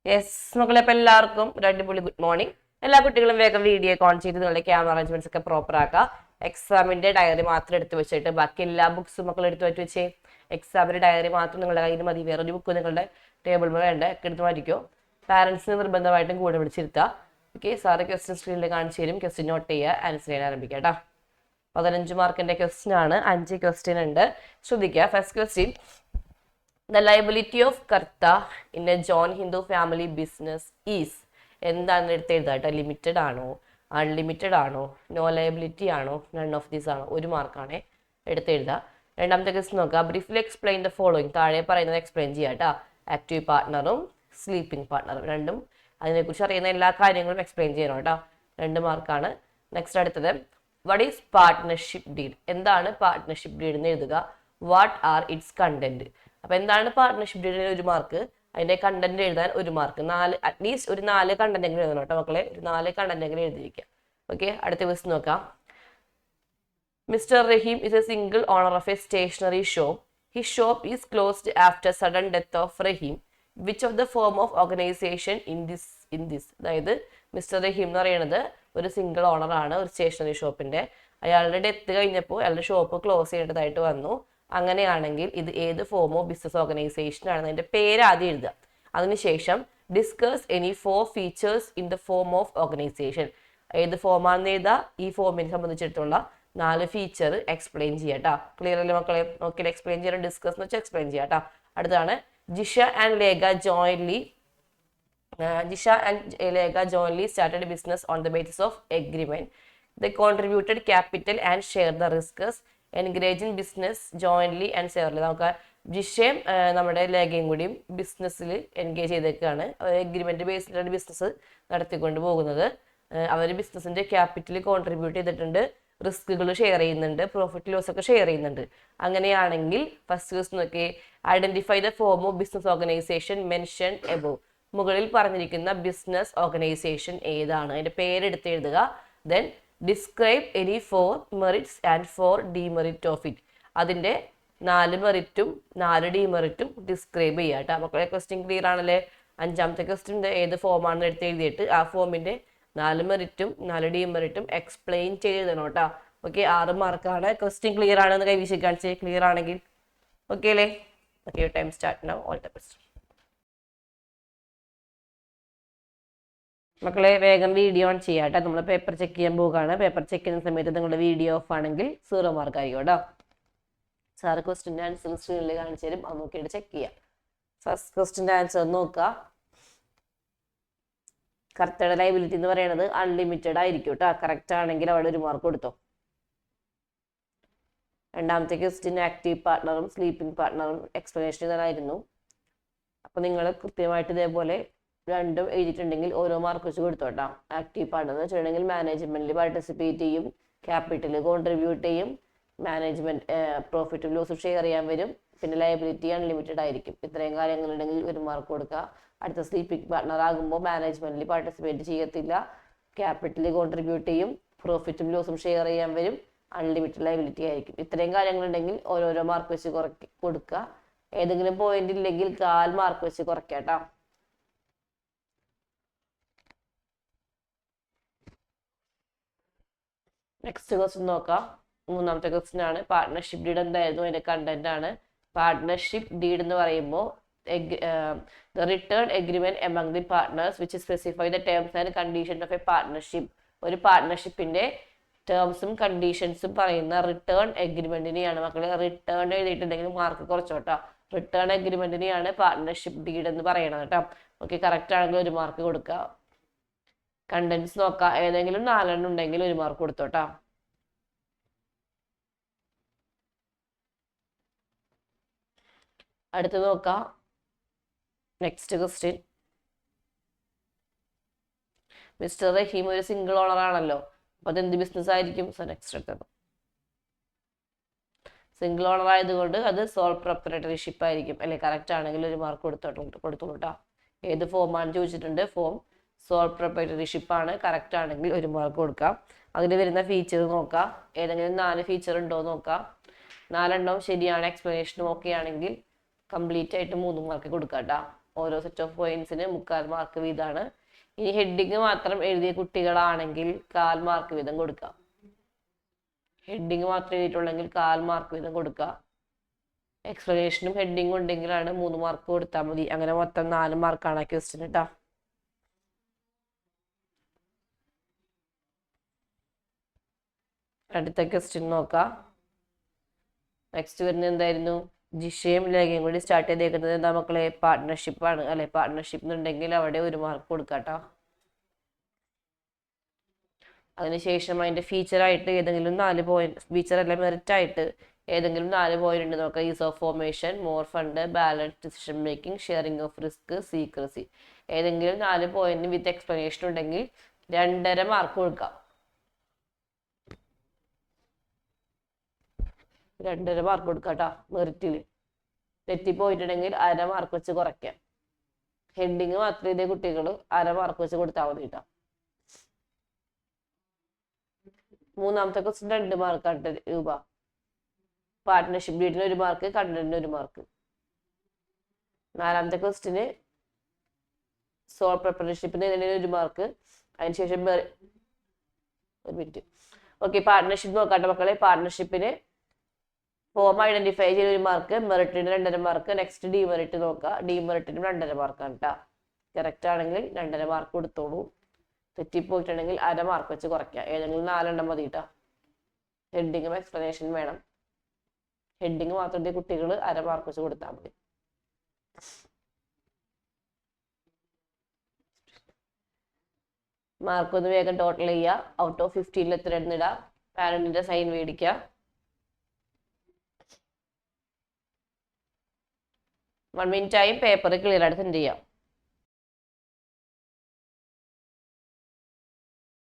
Yes മക്കളെ, അപ്പോൾ എല്ലാവർക്കും ഒരു അടിപൊളി ഗുഡ് മോർണിംഗ്. എല്ലാ കുട്ടികളും വേഗം വീഡിയോ ഓൺ ചെയ്ത് നിങ്ങളുടെ ക്യാമറ അറേഞ്ച്മെന്റ്സ് ഒക്കെ പ്രോപ്പർ ആക്കുക. എക്സാമിന്റെ ഡയറി മാത്രം എടുത്ത് വെച്ചിട്ട് ബാക്കി എല്ലാ ബുക്സും മക്കൾ എടുത്ത് മാറ്റി വെച്ചേ. എക്സാമിന്റെ ഡയറി മാത്രം നിങ്ങളുടെ കയ്യിൽ മതി, വേറൊരു ബുക്ക് നിങ്ങളുടെ ടേബിൾ വേണ്ട എടുത്ത് മാറ്റിക്കോ. പാരന്റ്സിന് നിർബന്ധമായിട്ടും കൂടെ വിളിച്ചിരുത്തുക. ഓക്കെ, സാറ് ക്വസ്റ്റ്യൻ സ്ക്രീനിൽ കാണിച്ചു തരും. ക്വസ്റ്റ്യൻ നോട്ട് ചെയ്യുക, ആൻസർ ചെയ്യാൻ ആരംഭിക്കാം കേട്ടോ. 15 മാർക്കിന്റെ ക്വസ്റ്റ്യൻ ആണ്, 5 ക്വസ്റ്റ്യൻ ഉണ്ട്, ശ്രദ്ധിക്കുക. First question, The liability of Karta in a John Hindu family business is എന്താണ് എടുത്ത് എഴുതാട്ടോ? ലിമിറ്റഡ് ആണോ, അൺലിമിറ്റഡ് ആണോ, നോ ലയബിലിറ്റി ആണോ, നൺ ഓഫ് ദീസ് ആണോ? 1 മാർക്കാണ് എടുത്ത് എഴുതുക. രണ്ടാമത്തെ ക്വസ്റ്റ്യൻ നോക്കുക. Briefly explain the following. താഴെ പറയുന്നത് എക്സ്പ്ലെയിൻ ചെയ്യുക കേട്ടോ. ആക്റ്റീവ് പാർട്ട്ണറും സ്ലീപ്പിംഗ് പാർട്ട്ണറും രണ്ടും അതിനെക്കുറിച്ച് അറിയുന്ന എല്ലാ കാര്യങ്ങളും എക്സ്പ്ലെയിൻ ചെയ്യണം കേട്ടോ. 2 മാർക്കാണ്. നെക്സ്റ്റ് അടുത്തത്, വാട്ട് ഈസ് പാർട്ട്ണർഷിപ്പ് ഡീഡ്? എന്താണ് പാർട്ട്ണർഷിപ്പ് ഡീഡ് എന്ന് എഴുതുക. What are it's content? അപ്പൊ എന്താണ് പാർട്ട്ണർഷിപ്പ് ഡീഡിന് 1 മാർക്ക്, അതിന്റെ കണ്ടന്റ് എഴുതാൻ 1 മാർക്ക്. അറ്റ്ലീസ്റ്റ് ഒരു 4 കണ്ടന്റ് എങ്കിലും എഴുതണം കേട്ടോ മക്കളെ. ഒരു 4 കണ്ടന്റ് എങ്കിലും എഴുതിയിരിക്കുക. ഓക്കെ, അടുത്ത ക്വസ്റ്റ്യൻ നോക്കാം. Mister Rahim is a single owner of a stationery shop. His shop is closed after sudden death of Rahim. Which of the form of organisation in this? അതായത് മിസ്റ്റർ റഹീം എന്ന് പറയുന്നത് ഒരു സിംഗിൾ ഓണർ ആണ് ഒരു സ്റ്റേഷനറി ഷോപ്പിന്റെ. അയാളുടെ ഡെത്ത് കഴിഞ്ഞപ്പോൾ അയാളുടെ ഷോപ്പ് ക്ലോസ് ചെയ്യേണ്ടതായിട്ട് വന്നു. അങ്ങനെയാണെങ്കിൽ ഇത് ഏത് ഫോം ഓഫ് ബിസിനസ് ഓർഗനൈസേഷൻ ആണെന്ന് അതിന്റെ പേര് ആദ്യം എഴുതുക. അതിനുശേഷം discuss any 4 features in the form of organisation. ഏത് ഫോമാണെന്ന് എഴുതുക. ഈ ഫോമിനെ സംബന്ധിച്ചിട്ടുള്ള 4 ഫീച്ചർ എക്സ്പ്ലെയിൻ ചെയ്യാട്ടോ. ക്ലിയർ അല്ലേ മക്കളെ? നോക്കിയാൽ എക്സ്പ്ലെയിൻ ചെയ്യാൻ ഡിസ്കസ് എന്ന് വെച്ചാൽ എക്സ്പ്ലെയിൻ ചെയ്യാട്ടോ. അടുത്താണ്, Jisha and Lekha jointly started a business on the basis of agreement. They contributed capital and shared the risks. Encouraging business jointly and severally. നമുക്ക് ജിഷയും നമ്മുടെ ലേഖയും കൂടിയും ബിസിനസ്സിൽ എൻഗേജ് ചെയ്തേക്കാണ്. എഗ്രിമെന്റ് ബേസിലാണ് ബിസിനസ് നടത്തിക്കൊണ്ട് പോകുന്നത്. അവർ ബിസിനസിന്റെ ക്യാപിറ്റൽ കോൺട്രിബ്യൂട്ട് ചെയ്തിട്ടുണ്ട്, റിസ്കുകൾ ഷെയർ ചെയ്യുന്നുണ്ട്, പ്രോഫിറ്റ് ലോസ് ഒക്കെ ഷെയർ ചെയ്യുന്നുണ്ട്. അങ്ങനെയാണെങ്കിൽ ഫസ്റ്റ് ക്വസ്റ്റ്യൻ നോക്കി, identify the form of business organisation mention above. മുകളിൽ പറഞ്ഞിരിക്കുന്ന ബിസിനസ് ഓർഗനൈസേഷൻ ഏതാണ്? അതിന്റെ പേരെടുത്ത് എഴുതുക. Then describe any 4 merits and 4 demerit of it. അതിന്റെ 4 മെറിറ്റും 4 ഡിമെറിറ്റും ഡിസ്ക്രൈബ് ചെയ്യുക കേട്ടോ മക്കളെ. ക്വസ്റ്റ്യൻ ക്ലിയർ ആണല്ലേ? 5ാമത്തെ ക്വസ്റ്റ്യൻ ഏത് ഫോമാണെന്ന് എടുത്ത് എഴുതിയിട്ട് ആ ഫോമിന്റെ 4 മെറിറ്റും 4 ഡിമെറിറ്റും എക്സ്പ്ലെയിൻ ചെയ്ത് എഴുതണം കേട്ടോ. ഓക്കെ, 6 മാർക്കാണ്. ക്വസ്റ്റ്യൻ ക്ലിയർ ആണെന്ന് കൈവശം കാണിച്ചേ. ക്ലിയർ ആണെങ്കിൽ ഓക്കെ അല്ലേ? Okay, time start now. All the best മക്കളെ. വേഗം വീഡിയോ ഓൺ ചെയ്യാട്ടെ. നമ്മൾ പേപ്പർ ചെക്ക് ചെയ്യാൻ പോവുകയാണ്. പേപ്പർ ചെക്ക് ചെയ്യുന്ന സമയത്ത് നിങ്ങളുടെ വീഡിയോ ഓഫ് ആണെങ്കിൽ 0 മാർക്ക് ആയിരിക്കും കേട്ടോ. സാറ് ക്വസ്റ്റിൻ്റെ ആൻസർ സ്ക്രീനിൽ കാണിച്ചു തരും, അത് നോക്കിയിട്ട് ചെക്ക് ചെയ്യാം. ഫസ്റ്റ് ക്വസ്റ്റിൻ്റെ ആൻസർ നോക്കുക. കറക്റ്റ് ലയബിലിറ്റി എന്ന് പറയുന്നത് അൺലിമിറ്റഡ് ആയിരിക്കും കേട്ടോ. കറക്റ്റ് ആണെങ്കിൽ അവിടെ 1 മാർക്ക് കൊടുത്തോ. രണ്ടാമത്തെ ക്വസ്റ്റിന് ആക്റ്റീവ് പാർട്ട്ണറും സ്ലീപ്പിംഗ് പാർട്ട്ണറും എക്സ്പ്ലനേഷൻ ഇതായിരുന്നു. അപ്പൊ നിങ്ങൾ കൃത്യമായിട്ട് ഇതേപോലെ രണ്ടും എഴുതിയിട്ടുണ്ടെങ്കിൽ ഓരോ മാർക്ക് വെച്ച് കൊടുത്തോട്ടാ. ആക്റ്റീവ് പാർട്ട്ണർ എന്ന് വെച്ചിട്ടുണ്ടെങ്കിൽ മാനേജ്മെന്റിൽ പാർട്ടിസിപ്പേറ്റ് ചെയ്യും, ക്യാപിറ്റൽ കോൺട്രിബ്യൂട്ട് ചെയ്യും, മാനേജ്മെന്റ് പ്രോഫിറ്റും ലോസും ഷെയർ ചെയ്യാൻ വരും, പിന്നെ ലയബിലിറ്റി അൺലിമിറ്റഡ് ആയിരിക്കും. ഇത്രയും കാര്യങ്ങളുണ്ടെങ്കിൽ 1 മാർക്ക് കൊടുക്കുക. അടുത്ത സ്ലീപ്പിംഗ് പാർട്ട്ണർ ആകുമ്പോൾ മാനേജ്മെന്റിൽ പാർട്ടിസിപ്പേറ്റ് ചെയ്യത്തില്ല, ക്യാപിറ്റൽ കോൺട്രിബ്യൂട്ട് ചെയ്യും, പ്രോഫിറ്റും ലോസും ഷെയർ ചെയ്യാൻ വരും, അൺലിമിറ്റഡ് ലയബിലിറ്റി ആയിരിക്കും. ഇത്രയും കാര്യങ്ങളുണ്ടെങ്കിൽ ഓരോരോ മാർക്ക് വെച്ച് കൊടുക്കുക. ഏതെങ്കിലും പോയിന്റ് ഇല്ലെങ്കിൽ 1/4 മാർക്ക് വെച്ച് കുറയ്ക്കാട്ടോ. നെക്സ്റ്റ് ക്വസ്റ്റ്യൻ നോക്കാം. 3ാമത്തെ ക്വസ്റ്റ്യൻ ആണ്. പാർട്ട്ണർഷിപ്പ് ഡീഡ് എന്തായിരുന്നു? അതിന്റെ കണ്ടന്റ് ആണ്. പാർട്ട്ണർഷിപ്പ് ഡീഡ് എന്ന് പറയുമ്പോൾ the return agreement among the partners which specify the terms and conditions of a partnership. ഒരു പാർട്ട്ണർഷിപ്പിന്റെ ടേംസും കണ്ടീഷൻസും പറയുന്ന റിട്ടേൺ എഗ്രിമെന്റിനെയാണ് മക്കളെ. റിട്ടേൺ എഴുതിയിട്ടുണ്ടെങ്കിൽ മാർക്ക് കുറച്ചോട്ടോ. റിട്ടേൺ എഗ്രിമെന്റിനെയാണ് പാർട്ട്ണർഷിപ്പ് ഡീഡ് എന്ന് പറയണത് കേട്ടോ. ഓക്കെ, കറക്റ്റ് ആണെങ്കിൽ 1 മാർക്ക് കൊടുക്കുക. കണ്ടന്റ്സ് നോക്കാം. ഏതെങ്കിലും 4 എണ്ണം ഉണ്ടെങ്കിൽ 1 മാർക്ക് കൊടുത്തോട്ടാ. അടുത്ത് നോക്കാം. നെക്സ്റ്റ് ക്വസ്റ്റ്യൻ, മിസ്റ്റർ റഹീം ഒരു സിംഗിൾ ഓണർ ആണല്ലോ, അപ്പൊ അതെന്ത് ബിസിനസ് ആയിരിക്കും? നെക്സ്റ്റ് എടുത്തത് സിംഗിൾ ഓണർ ആയതുകൊണ്ട് അത് സോൾ പ്രൊപ്പറേറ്റർഷിപ്പ് ആയിരിക്കും അല്ലെ? കറക്റ്റ് ആണെങ്കിൽ 1 മാർക്ക് കൊടുത്തോട്ടാ. ഏത് ഫോമാണ് ചോദിച്ചിട്ടുണ്ട്? ഫോം സോൾ പ്രൊപ്പറേറ്റർഷിപ്പ് ആണ്. കറക്റ്റ് ആണെങ്കിൽ 1 മാർക്ക് കൊടുക്കാം. അതിൽ വരുന്ന ഫീച്ചർ നോക്കാം. ഏതെങ്കിലും 4 ഫീച്ചർ ഉണ്ടോ നോക്കാം. 4 എണ്ണവും ശരിയാണ്, എക്സ്പ്ലനേഷനും ഓക്കെ ആണെങ്കിൽ കംപ്ലീറ്റ് ആയിട്ട് 3 മാർക്ക് കൊടുക്കാം കേട്ടോ. ഓരോ സെറ്റ് ഓഫ് പോയിന്റ്സിന് 3/4 മാർക്ക് വീതമാണ്. ഇനി ഹെഡിങ് മാത്രം എഴുതിയ കുട്ടികളാണെങ്കിൽ 1/4 മാർക്ക് വീതം കൊടുക്കാം. ഹെഡിങ് മാത്രം എഴുതിയിട്ടുള്ളെങ്കിൽ 1/4 മാർക്ക് വീതം കൊടുക്കുക. എക്സ്പ്ലനേഷനും ഹെഡിങ്ങും ഉണ്ടെങ്കിലാണ് 3 മാർക്ക് കൊടുത്താൽ മതി. അങ്ങനെ മൊത്തം 4 മാർക്കാണ് ക്വസ്റ്റ്യൻ കേട്ടോ. അടുത്ത ക്വസ്റ്റ്യൻ നോക്കാം. നെക്സ്റ്റ് വരുന്നത് എന്തായിരുന്നു? ജിഷയും ലേഖയും കൂടി സ്റ്റാർട്ട് ചെയ്തേക്കുന്നത് എന്താ മക്കളെ? പാർട്ട്ണർഷിപ്പാണ് അല്ലെ? പാർട്ട്ണർഷിപ്പ് എന്നുണ്ടെങ്കിൽ അവിടെ 1 മാർക്ക് കൊടുക്കാട്ടോ. അതിനുശേഷം അതിന്റെ ഫീച്ചറായിട്ട് ഏതെങ്കിലും 4 പോയിന്റ്, ഫീച്ചർ അല്ല മെറിറ്റ് ആയിട്ട് ഏതെങ്കിലും 4 പോയിന്റ് ഉണ്ട് നോക്കാം. Is of formation, more fund, balance decision making, sharing of risk, secrecy. ഏതെങ്കിലും 4 പോയിന്റ് വിത്ത് എക്സ്പ്ലനേഷൻ ഉണ്ടെങ്കിൽ 2.5 മാർക്ക് കൊടുക്കാം. 2.5 മാർക്ക് കൊടുക്കാം കേട്ടോ. മെറിറ്റില് തെറ്റിപ്പോയിട്ടുണ്ടെങ്കിൽ 1/2 മാർക്ക് വെച്ച് കുറയ്ക്കാം. ഹെഡിങ് മാത്രം ഇതേ കുട്ടികൾ 1/2 മാർക്ക് വെച്ച് കൊടുത്താൽ മതി കേട്ടോ. മൂന്നാമത്തെ ക്വസ്റ്റ്യൻ 2 മാർക്കാണ് രൂപ. പാർട്ട്ണർഷിപ്പ് ഡേറ്റിന് 1 മാർക്ക്, കണ്ടന്റിന് 1 മാർക്ക്. 4ാമത്തെ ക്വസ്റ്റ്യന് സോൾ പ്രിപ്പറേഷൻഷിപ്പിന് 1 മാർക്ക്. അതിനുശേഷം 1 മിനിറ്റ്. ഓക്കെ, പാർട്ട്ണർഷിപ്പ് നോക്കാട്ടെ മക്കളെ. പാർട്ട്ണർഷിപ്പിന് ഫോം ഐഡന്റിഫൈ ചെയ്ത് 1 മാർക്ക്, മെറിറ്റിന് 2.5 മാർക്ക്. നെക്സ്റ്റ് ഡിമെറിറ്റ് നോക്കുക. ഡിമെറിറ്റിനും 2.5 മാർക്കാണ് കേട്ടോ. കറക്റ്റ് ആണെങ്കിൽ 2.5 മാർക്ക് കൊടുത്തോളൂ. തെറ്റിപ്പോയിട്ടുണ്ടെങ്കിൽ 1/2 മാർക്ക് വെച്ച് കുറയ്ക്കുക. ഏതെങ്കിലും 4 എണ്ണം മതി കേട്ടോ. ഹെഡിങ്ങും എക്സ്പ്ലനേഷൻ വേണം. ഹെഡിങ് മാത്രം കുട്ടികൾ 1/2 മാർക്ക് വെച്ച് കൊടുത്താൽ മതി. മാർക്ക് ഒന്ന് വേഗം ടോട്ടൽ ചെയ്യുക. ഔട്ട് ഓഫ് 15 എത്ര ഇടുന്നിടുക. പാരന്റിന്റെ സൈൻ മേടിക്കുക. 1 മിനിറ്റ് ആയി പേപ്പർ ക്ലിയർ ആയിട്ട് സെൻഡ് ചെയ്യാം.